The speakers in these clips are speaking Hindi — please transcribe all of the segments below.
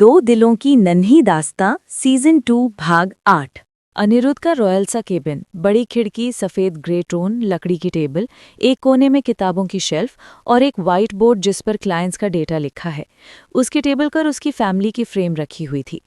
दो दिलों की नन्ही दास्तां सीजन 2 भाग 8। अनिरुद्ध का रॉयल सा केबिन, बड़ी खिड़की, सफ़ेद ग्रे टोन, लकड़ी की टेबल, एक कोने में किताबों की शेल्फ और एक वाइट बोर्ड जिस पर क्लाइंट्स का डेटा लिखा है। उसकी टेबल पर उसकी फैमिली की फ्रेम रखी हुई थी।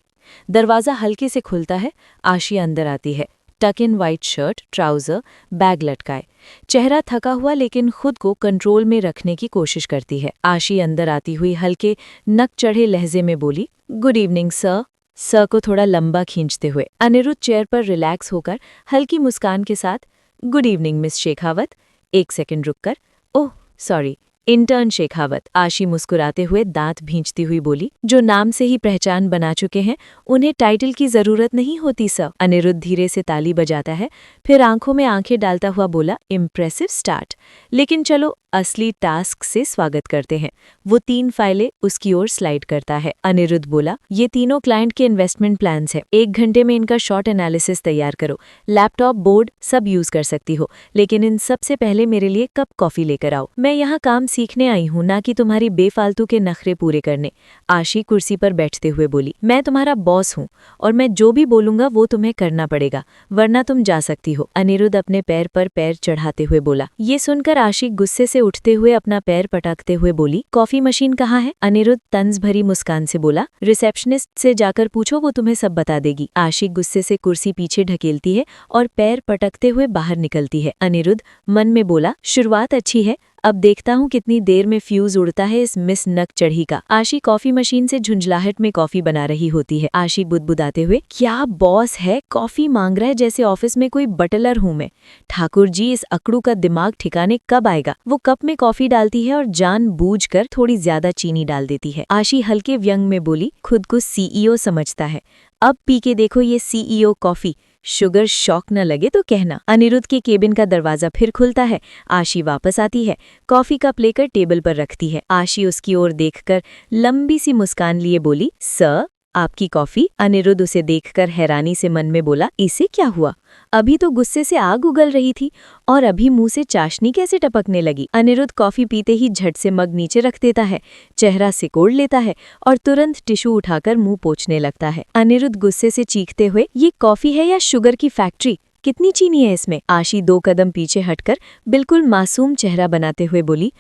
दरवाज़ा हल्के से खुलता है। आशी अंदर आती है। टक in white shirt, trouser, bag लटकाए, चेहरा थका हुआ लेकिन खुद को कंट्रोल में रखने की कोशिश करती है। आशी अंदर आती हुई हल्के नक चढ़े लहजे में बोली, गुड इवनिंग सर। सर को थोड़ा लंबा खींचते हुए अनिरुद्ध चेयर पर रिलैक्स होकर हल्की मुस्कान के साथ, गुड इवनिंग मिस शेखावत। एक सेकंड रुककर, ओह सॉरी, इंटर्न शेखावत। आशी मुस्कुराते हुए दांत भींचती हुई बोली, जो नाम से ही पहचान बना चुके हैं उन्हें टाइटल की जरूरत नहीं होती सर। अनिरुद्ध धीरे से ताली बजाता है, फिर आंखों में आंखें डालता हुआ बोला, इम्प्रेसिव स्टार्ट, लेकिन चलो असली टास्क से स्वागत करते हैं। वो 3 फाइलें उसकी ओर स्लाइड करता है। अनिरुद्ध बोला, ये तीनों क्लाइंट के इन्वेस्टमेंट प्लान्स हैं। 1 घंटे में इनका शॉर्ट एनालिसिस तैयार करो। लैपटॉप, बोर्ड सब यूज कर सकती हो, लेकिन इन सबसे पहले मेरे लिए कप कॉफी लेकर आओ। मैं यहाँ काम सीखने आई हूँ, ना कि तुम्हारी बेफालतू के नखरे पूरे करने। आशी कुर्सी पर बैठते हुए बोली, मैं तुम्हारा बॉस हूँ और मैं जो भी बोलूंगा वो तुम्हें करना पड़ेगा, वरना तुम जा सकती हो। अनिरुद्ध अपने पैर पर पैर चढ़ाते हुए बोला। ये सुनकर आशी गुस्से से उठते हुए अपना पैर पटकते हुए बोली, कॉफी मशीन कहाँ है? अनिरुद्ध तंज भरी मुस्कान से बोला, रिसेप्शनिस्ट से जाकर पूछो, वो तुम्हें सब बता देगी। आशी गुस्से से कुर्सी पीछे ढकेलती है और पैर पटकते हुए बाहर निकलती है। अनिरुद्ध मन में बोला, शुरुआत अच्छी है, अब देखता हूँ कितनी देर में फ्यूज उड़ता है इस मिस नक चढ़ी का। आशी कॉफी मशीन से झुंझलाहट में कॉफी बना रही होती है। आशी बुदबुदाते हुए, क्या बॉस है, कॉफी मांग रहा है जैसे ऑफिस में कोई बटलर हूं मैं। ठाकुर जी, इस अकड़ू का दिमाग ठिकाने कब आएगा? वो कप में कॉफी डालती है और जानबूझकर थोड़ी ज्यादा चीनी डाल देती है। आशी हल्के व्यंग में बोली, खुद को सीईओ समझता है, अब पी के देखो ये सीईओ कॉफी, शुगर शॉक न लगे तो कहना। अनिरुद्ध के केबिन का दरवाजा फिर खुलता है। आशी वापस आती है, कॉफी कप लेकर टेबल पर रखती है। आशी उसकी ओर देखकर लंबी सी मुस्कान लिए बोली, सर आपकी कॉफी। अनिरुद्ध उसे देखकर हैरानी से मन में बोला, इसे क्या हुआ? अभी तो गुस्से से आग उगल रही थी और अभी मुंह से चाशनी कैसे टपकने लगी? अनिरुद्ध कॉफी पीते ही झट से मग नीचे रख देता है, चेहरा सिकोड़ लेता है और तुरंत टिश्यू उठाकर मुंह पोंछने लगता है। अनिरुद्ध गुस्से से चीखते हुए, ये कॉफी है या शुगर की फैक्ट्री? कितनी चीनी है इसमें? आशी 2 कदम पीछे हटकर बिल्कुल मासूम चेहरा बनाते हुए बोली,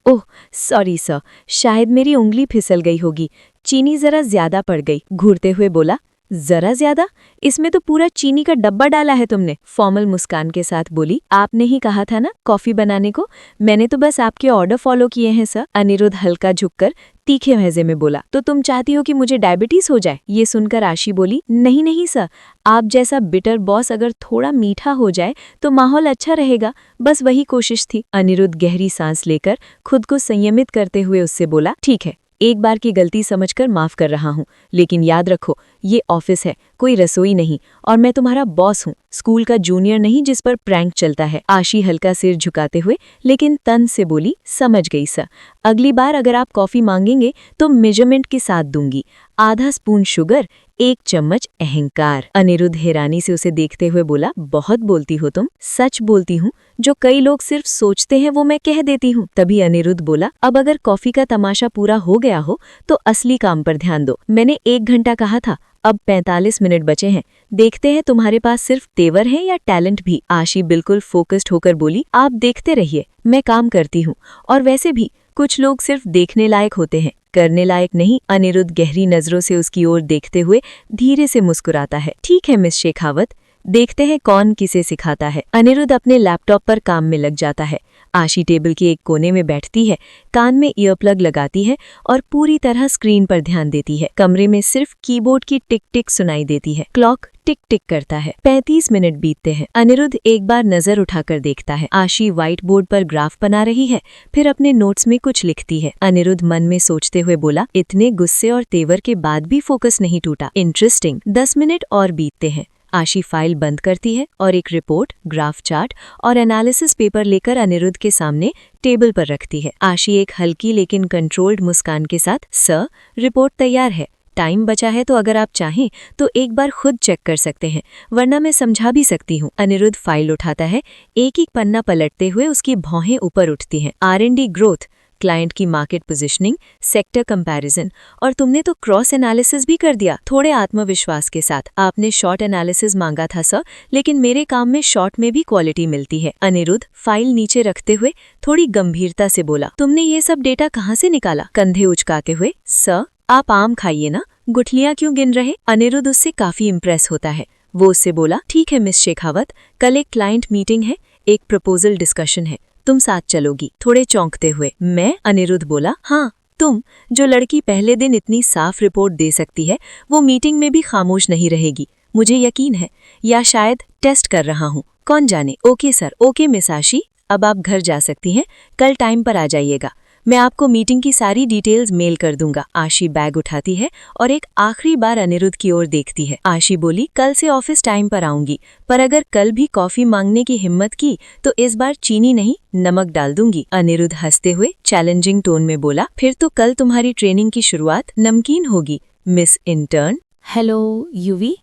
ओह सॉरी सर, शायद मेरी उंगली फिसल गई होगी, चीनी जरा ज्यादा पड़ गई। घूरते हुए बोला, जरा ज्यादा? इसमें तो पूरा चीनी का डब्बा डाला है तुमने। फॉर्मल मुस्कान के साथ बोली, आपने ही कहा था ना कॉफी बनाने को, मैंने तो बस आपके ऑर्डर फॉलो किए हैं सर। अनिरुद्ध हल्का झुककर तीखे लहजे में बोला, तो तुम चाहती हो कि मुझे डायबिटीज हो जाए? ये सुनकर आशी बोली, नहीं नहीं सर, आप जैसा बिटर बॉस अगर थोड़ा मीठा हो जाए तो माहौल अच्छा रहेगा, बस वही कोशिश थी। अनिरुद्ध गहरी सांस लेकर खुद को संयमित करते हुए उससे बोला, ठीक है, एक बार की गलती समझकर माफ कर रहा हूँ, लेकिन याद रखो ये ऑफिस है, कोई रसोई नहीं, और मैं तुम्हारा बॉस हूँ, स्कूल का जूनियर नहीं जिस पर प्रैंक चलता है। आशी हल्का सिर झुकाते हुए लेकिन तन से बोली, समझ गई सर, अगली बार अगर आप कॉफी मांगेंगे तो मेजरमेंट के साथ दूंगी, आधा स्पून शुगर, 1 चम्मच अहंकार। अनिरुद्ध हैरानी से उसे देखते हुए बोला, बहुत बोलती हो तुम। सच बोलती हूँ, जो कई लोग सिर्फ सोचते हैं वो मैं कह देती हूँ। तभी अनिरुद्ध बोला, अब अगर कॉफी का तमाशा पूरा हो गया हो तो असली काम पर ध्यान दो। मैंने 1 घंटा कहा था, अब 45 मिनट बचे हैं, देखते हैं तुम्हारे पास सिर्फ तेवर है या टैलेंट भी। आशी बिल्कुल फोकस्ड होकर बोली, आप देखते रहिए, मैं काम करती हूँ, और वैसे भी कुछ लोग सिर्फ देखने लायक होते हैं, करने लायक नहीं। अनिरुद्ध गहरी नजरों से उसकी ओर देखते हुए धीरे से मुस्कुराता है, ठीक है मिस शेखावत, देखते हैं कौन किसे सिखाता है। अनिरुद्ध अपने लैपटॉप पर काम में लग जाता है। आशी टेबल के एक कोने में बैठती है, कान में ईयरप्लग लगाती है और पूरी तरह स्क्रीन पर ध्यान देती है। कमरे में सिर्फ कीबोर्ड की टिक टिक सुनाई देती है। क्लॉक टिक टिक करता है। 35 मिनट बीतते हैं। अनिरुद्ध एक बार नजर उठाकर देखता है, आशी व्हाइट बोर्ड पर ग्राफ बना रही है, फिर अपने नोट्स में कुछ लिखती है। अनिरुद्ध मन में सोचते हुए बोला, इतने गुस्से और तेवर के बाद भी फोकस नहीं टूटा, इंटरेस्टिंग। 10 मिनट और बीतते हैं। आशी फाइल बंद करती है और एक रिपोर्ट, ग्राफ चार्ट और एनालिसिस पेपर लेकर अनिरुद्ध के सामने टेबल पर रखती है। आशी एक हल्की लेकिन कंट्रोल्ड मुस्कान के साथ, सर रिपोर्ट तैयार है, टाइम बचा है तो अगर आप चाहें तो एक बार खुद चेक कर सकते हैं, वरना मैं समझा भी सकती हूँ। अनिरुद्ध फाइल उठाता है, एक एक पन्ना पलटते हुए उसकी भौहें ऊपर उठती हैं। R&D ग्रोथ, क्लाइंट की मार्केट पोजीशनिंग, सेक्टर कंपैरिजन, और तुमने तो क्रॉस एनालिसिस भी कर दिया थोड़े आत्मविश्वास के साथ। आपने शॉर्ट एनालिसिस मांगा था सर, लेकिन मेरे काम में शॉर्ट में भी क्वालिटी मिलती है। अनिरुद्ध फाइल नीचे रखते हुए थोड़ी गंभीरता से बोला, तुमने ये सब डेटा कहाँ से निकाला? कंधे उचकाते हुए, सर आप आम खाइए ना, गुठलियां क्यों गिन रहे? अनिरुद्ध उससे काफी इम्प्रेस होता है। वो उससे बोला, ठीक है मिस शेखावत, कल एक क्लाइंट मीटिंग है, एक प्रपोजल डिस्कशन है, तुम साथ चलोगी? थोड़े चौंकते हुए, मैं? अनिरुद्ध बोला, हाँ तुम। जो लड़की पहले दिन इतनी साफ रिपोर्ट दे सकती है, वो मीटिंग में भी खामोश नहीं रहेगी, मुझे यकीन है। या शायद टेस्ट कर रहा हूँ, कौन जाने। Okay sir. ओके मिस आशी, अब आप घर जा सकती हैं, कल टाइम पर आ जाइएगा, मैं आपको मीटिंग की सारी डिटेल्स मेल कर दूंगा। आशी बैग उठाती है और एक आखिरी बार अनिरुद्ध की ओर देखती है। आशी बोली, कल से ऑफिस टाइम पर आऊंगी, पर अगर कल भी कॉफी मांगने की हिम्मत की तो इस बार चीनी नहीं नमक डाल दूंगी। अनिरुद्ध हंसते हुए चैलेंजिंग टोन में बोला, फिर तो कल तुम्हारी ट्रेनिंग की शुरुआत नमकीन होगी मिस इंटर्न। हेलो यूवी,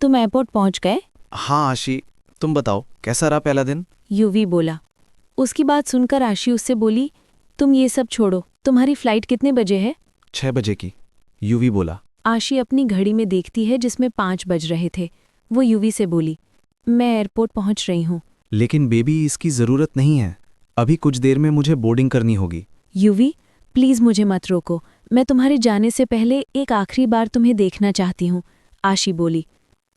तुम एयरपोर्ट पहुंच गए? हाँ आशी, तुम बताओ कैसा रहा पहला दिन? यूवी बोला। उसकी बात सुनकर आशी उससे बोली, तुम ये सब छोड़ो, तुम्हारी फ्लाइट कितने बजे है? 6 बजे की, यूवी बोला। आशी अपनी घड़ी में देखती है जिसमें 5 बज रहे थे। वो यूवी से बोली, मैं एयरपोर्ट पहुंच रही हूँ। लेकिन बेबी इसकी ज़रूरत नहीं है, अभी कुछ देर में मुझे बोर्डिंग करनी होगी। यूवी प्लीज़ मुझे मत रोको, मैं तुम्हारे जाने से पहले एक आखिरी बार तुम्हें देखना चाहती हूँ, आशी बोली।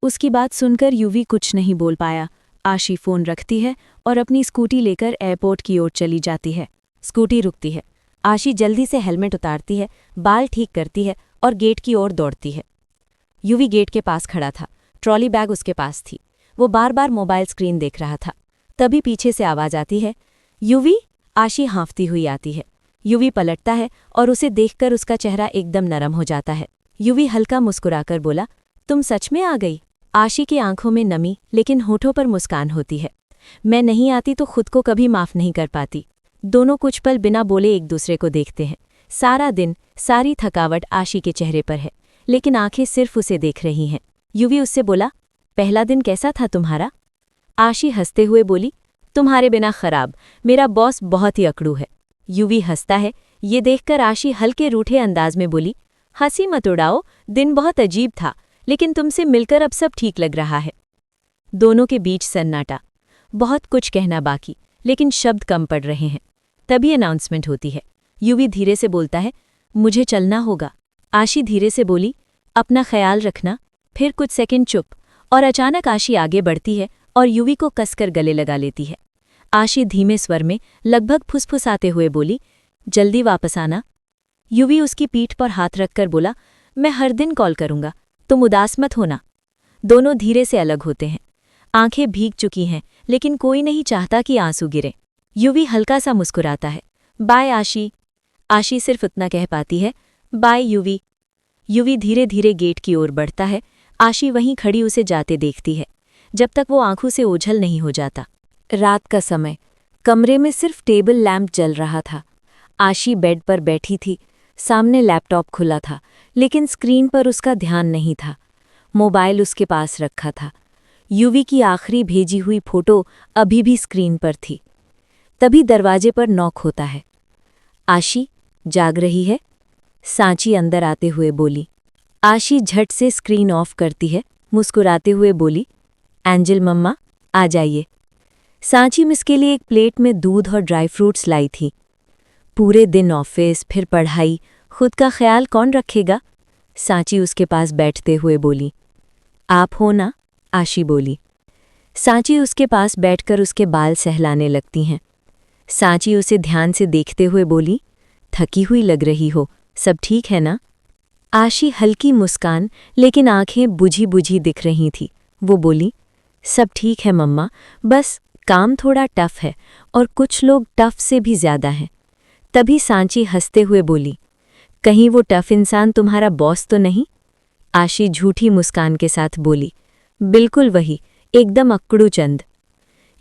उसकी बात सुनकर यूवी कुछ नहीं बोल पाया। आशी फ़ोन रखती है और अपनी स्कूटी लेकर एयरपोर्ट की ओर चली जाती है। स्कूटी रुकती है। आशी जल्दी से हेलमेट उतारती है, बाल ठीक करती है और गेट की ओर दौड़ती है। यूवी गेट के पास खड़ा था, ट्रॉली बैग उसके पास थी। वो बार बार मोबाइल स्क्रीन देख रहा था। तभी पीछे से आवाज़ आती है, यूवी। आशी हाँफती हुई आती है। यूवी पलटता है और उसे देखकर उसका चेहरा एकदम नरम हो जाता है। यूवी हल्का मुस्कुराकर बोला, तुम सच में आ गई? आशी की आंखों में नमी लेकिन होठों पर मुस्कान होती है। मैं नहीं आती तो खुद को कभी माफ़ नहीं कर पाती। दोनों कुछ पल बिना बोले एक दूसरे को देखते हैं। सारा दिन, सारी थकावट आशी के चेहरे पर है, लेकिन आंखें सिर्फ उसे देख रही हैं। यूवी उससे बोला, पहला दिन कैसा था तुम्हारा? आशी हंसते हुए बोली, तुम्हारे बिना खराब, मेरा बॉस बहुत ही अकड़ू है। यूवी हंसता है। ये देखकर आशी हल्के रूठे अंदाज में बोली, हंसी मत उड़ाओ, दिन बहुत अजीब था, लेकिन तुमसे मिलकर अब सब ठीक लग रहा है। दोनों के बीच सन्नाटा। बहुत कुछ कहना बाकी, लेकिन शब्द कम पड़ रहे हैं। तभी अनाउंसमेंट होती है। यूवी धीरे से बोलता है, मुझे चलना होगा। आशी धीरे से बोली, अपना ख्याल रखना। फिर कुछ सेकंड चुप, और अचानक आशी आगे बढ़ती है और यूवी को कसकर गले लगा लेती है। आशी धीमे स्वर में लगभग फुसफुसाते हुए बोली, जल्दी वापस आना। यूवी उसकी पीठ पर हाथ रखकर बोला, मैं हर दिन कॉल करूंगा, तुम उदास मत होना। दोनों धीरे से अलग होते हैं। आंखें भीग चुकी हैं, लेकिन कोई नहीं चाहता कि आंसू गिरे। यूवी हल्का सा मुस्कुराता है, बाय आशी। आशी सिर्फ उतना कह पाती है, बाय यूवी। यूवी धीरे धीरे गेट की ओर बढ़ता है। आशी वहीं खड़ी उसे जाते देखती है, जब तक वो आंखों से ओझल नहीं हो जाता। रात का समय, कमरे में सिर्फ टेबल लैंप जल रहा था। आशी बेड पर बैठी थी, सामने लैपटॉप खुला था, लेकिन स्क्रीन पर उसका ध्यान नहीं था। मोबाइल उसके पास रखा था। यूवी की आखिरी भेजी हुई फोटो अभी भी स्क्रीन पर थी। तभी दरवाजे पर नॉक होता है। आशी, जाग रही है? सांची अंदर आते हुए बोली। आशी झट से स्क्रीन ऑफ करती है, मुस्कुराते हुए बोली, एंजल मम्मा, आ जाइए। सांची मिस के लिए एक प्लेट में दूध और ड्राई फ्रूट्स लाई थी। पूरे दिन ऑफिस, फिर पढ़ाई, खुद का ख्याल कौन रखेगा? सांची उसके पास बैठते हुए बोली। आप हो ना? आशी बोली। सांची उसके पास बैठकर उसके बाल सहलाने लगती हैं। सांची उसे ध्यान से देखते हुए बोली, थकी हुई लग रही हो, सब ठीक है ना? आशी हल्की मुस्कान, लेकिन आंखें बुझी बुझी दिख रही थी। वो बोली, सब ठीक है मम्मा, बस काम थोड़ा टफ है और कुछ लोग टफ से भी ज्यादा हैं। तभी सांची हंसते हुए बोली, कहीं वो टफ इंसान तुम्हारा बॉस तो नहीं? आशी झूठी मुस्कान के साथ बोली, बिल्कुल वही, एकदम अक्कड़ू चंद।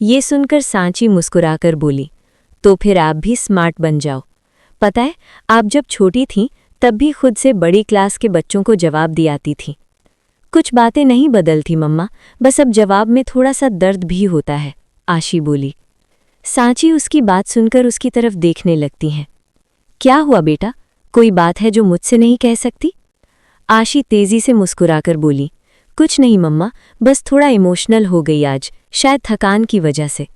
ये सुनकर सांची मुस्कुराकर बोली, तो फिर आप भी स्मार्ट बन जाओ। पता है, आप जब छोटी थीं तब भी खुद से बड़ी क्लास के बच्चों को जवाब दी आती थी। कुछ बातें नहीं बदलती मम्मा, बस अब जवाब में थोड़ा सा दर्द भी होता है, आशी बोली। सांची उसकी बात सुनकर उसकी तरफ देखने लगती हैं। क्या हुआ बेटा, कोई बात है जो मुझसे नहीं कह सकती? आशी तेजी से मुस्कुराकर बोली, कुछ नहीं मम्मा, बस थोड़ा इमोशनल हो गई आज, शायद थकान की वजह से।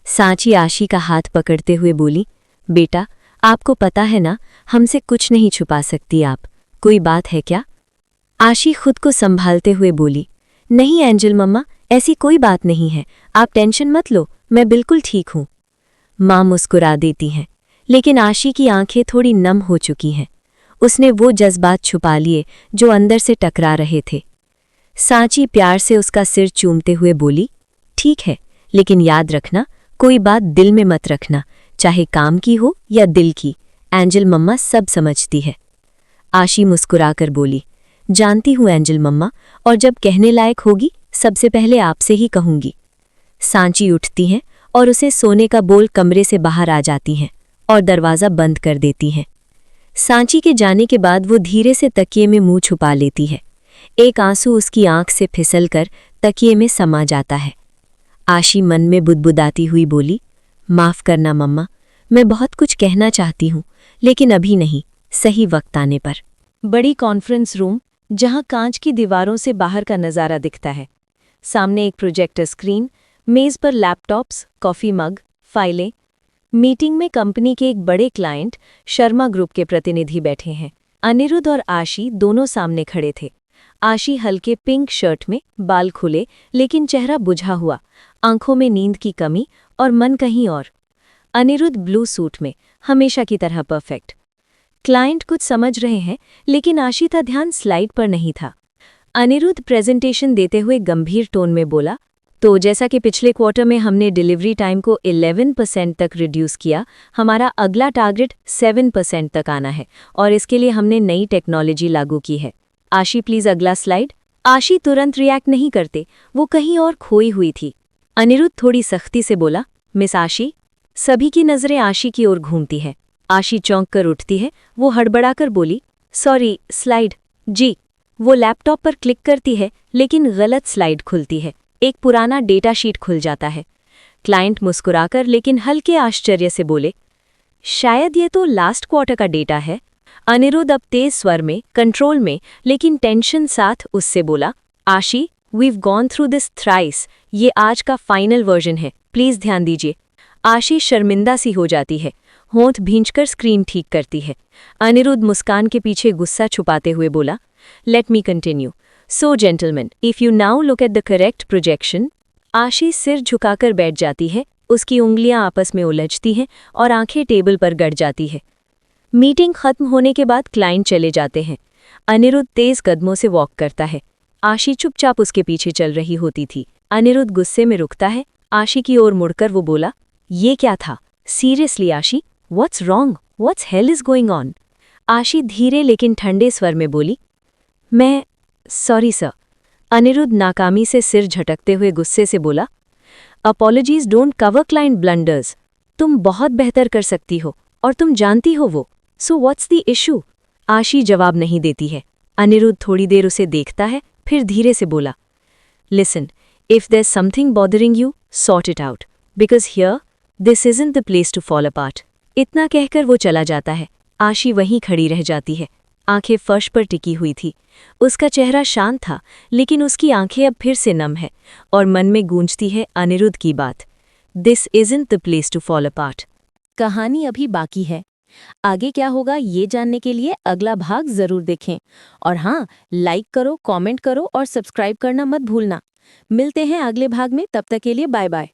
सांची आशी का हाथ पकड़ते हुए बोली, बेटा आपको पता है ना, हमसे कुछ नहीं छुपा सकती आप, कोई बात है क्या? आशी खुद को संभालते हुए बोली, नहीं एंजल मम्मा, ऐसी कोई बात नहीं है, आप टेंशन मत लो, मैं बिल्कुल ठीक हूँ। माँ मुस्कुरा देती हैं, लेकिन आशी की आंखें थोड़ी नम हो चुकी हैं। उसने वो जज्बात छुपा लिए जो अंदर से टकरा रहे थे। सांची प्यार से उसका सिर चूमते हुए बोली, ठीक है, लेकिन याद रखना, कोई बात दिल में मत रखना, चाहे काम की हो या दिल की, एंजल मम्मा सब समझती है। आशी मुस्कुराकर बोली, जानती हूँ एंजल मम्मा, और जब कहने लायक होगी सबसे पहले आपसे ही कहूंगी। सांची उठती हैं और उसे सोने का बोल कमरे से बाहर आ जाती हैं और दरवाज़ा बंद कर देती हैं। सांची के जाने के बाद वो धीरे से तकिए में मुंह छुपा लेती है। एक आंसू उसकी आंख से फिसलकर तकिए में समा जाता है। आशी मन में बुदबुदाती हुई बोली, माफ़ करना मम्मा, मैं बहुत कुछ कहना चाहती हूँ, लेकिन अभी नहीं, सही वक्त आने पर। बड़ी कॉन्फ्रेंस रूम, जहां कांच की दीवारों से बाहर का नज़ारा दिखता है। सामने एक प्रोजेक्टर स्क्रीन, मेज़ पर लैपटॉप्स, कॉफ़ी मग, फाइलें। मीटिंग में कंपनी के एक बड़े क्लाइंट शर्मा ग्रुप के प्रतिनिधि बैठे हैं। अनिरुद्ध और आशी दोनों सामने खड़े थे। आशी हल्के पिंक शर्ट में, बाल खुले लेकिन चेहरा बुझा हुआ, आंखों में नींद की कमी और मन कहीं और। अनिरुद्ध ब्लू सूट में, हमेशा की तरह परफेक्ट। क्लाइंट कुछ समझ रहे हैं, लेकिन आशी का ध्यान स्लाइड पर नहीं था। अनिरुद्ध प्रेजेंटेशन देते हुए गंभीर टोन में बोला, तो जैसा कि पिछले क्वार्टर में हमने डिलीवरी टाइम को 11% तक रिड्यूस किया, हमारा अगला टारगेट 7% तक आना है और इसके लिए हमने नई टेक्नोलॉजी लागू की है। आशी प्लीज अगला स्लाइड। आशी तुरंत रिएक्ट नहीं करते, वो कहीं और खोई हुई थी। अनिरुद्ध थोड़ी सख्ती से बोला, मिस आशी। सभी की नज़रें आशी की ओर घूमती है। आशी चौंक कर उठती है, वो हड़बड़ाकर बोली, सॉरी, स्लाइड। जी। वो लैपटॉप पर क्लिक करती है, लेकिन गलत स्लाइड खुलती है। एक पुराना डेटा शीट खुल जाता है। क्लाइंट मुस्कुराकर लेकिन हल्के आश्चर्य से बोले, शायद ये तो लास्ट क्वार्टर का डेटा है। अनिरुद्ध अब तेज स्वर में, कंट्रोल में, लेकिन टेंशन साथ उससे बोला, Aashi, we've gone through this thrice, ये आज का फाइनल वर्जन है, प्लीज ध्यान दीजिए। आशी शर्मिंदा सी हो जाती है, होंठ भींचकर स्क्रीन ठीक करती है। अनिरुद्ध मुस्कान के पीछे गुस्सा छुपाते हुए बोला, let me continue. So gentleman, if you now look at the correct projection. आशी सिर झुकाकर बैठ जाती है, उसकी उंगलियां आपस में उलझती हैं और आंखें टेबल पर गड़ जाती है। मीटिंग खत्म होने के बाद क्लाइंट चले जाते हैं। अनिरुद्ध तेज कदमों से वॉक करता है। आशी चुपचाप उसके पीछे चल रही होती थी। अनिरुद्ध गुस्से में रुकता है। आशी की ओर मुड़कर वो बोला, ये क्या था? सीरियसली आशी, what's wrong? What's hell is going on? आशी धीरे लेकिन ठंडे स्वर में बोली, मैं सॉरी सर। अनिरुद्ध नाकामी से सिर झटकते हुए गुस्से से बोला, apologies don't cover client blunders. तुम बहुत बेहतर कर सकती हो और तुम जानती हो वो, सो व्हाट्स द इशू? आशी जवाब नहीं देती है। अनिरुद्ध थोड़ी देर उसे देखता है, फिर धीरे से बोला, listen, if there something bothering you, sort it out, because here this isn't the place to fall apart. इतना कहकर वो चला जाता है। आशी वहीं खड़ी रह जाती है, आंखें फर्श पर टिकी हुई थी। उसका चेहरा शांत था, लेकिन उसकी आंखें अब फिर से नम है और मन में गूंजती है अनिरुद्ध की बात, this isn't the place to fall apart. कहानी अभी बाकी है। आगे क्या होगा ये जानने के लिए अगला भाग जरूर देखें। और हाँ, लाइक करो, कमेंट करो और सब्सक्राइब करना मत भूलना। मिलते हैं अगले भाग में, तब तक के लिए बाय बाय।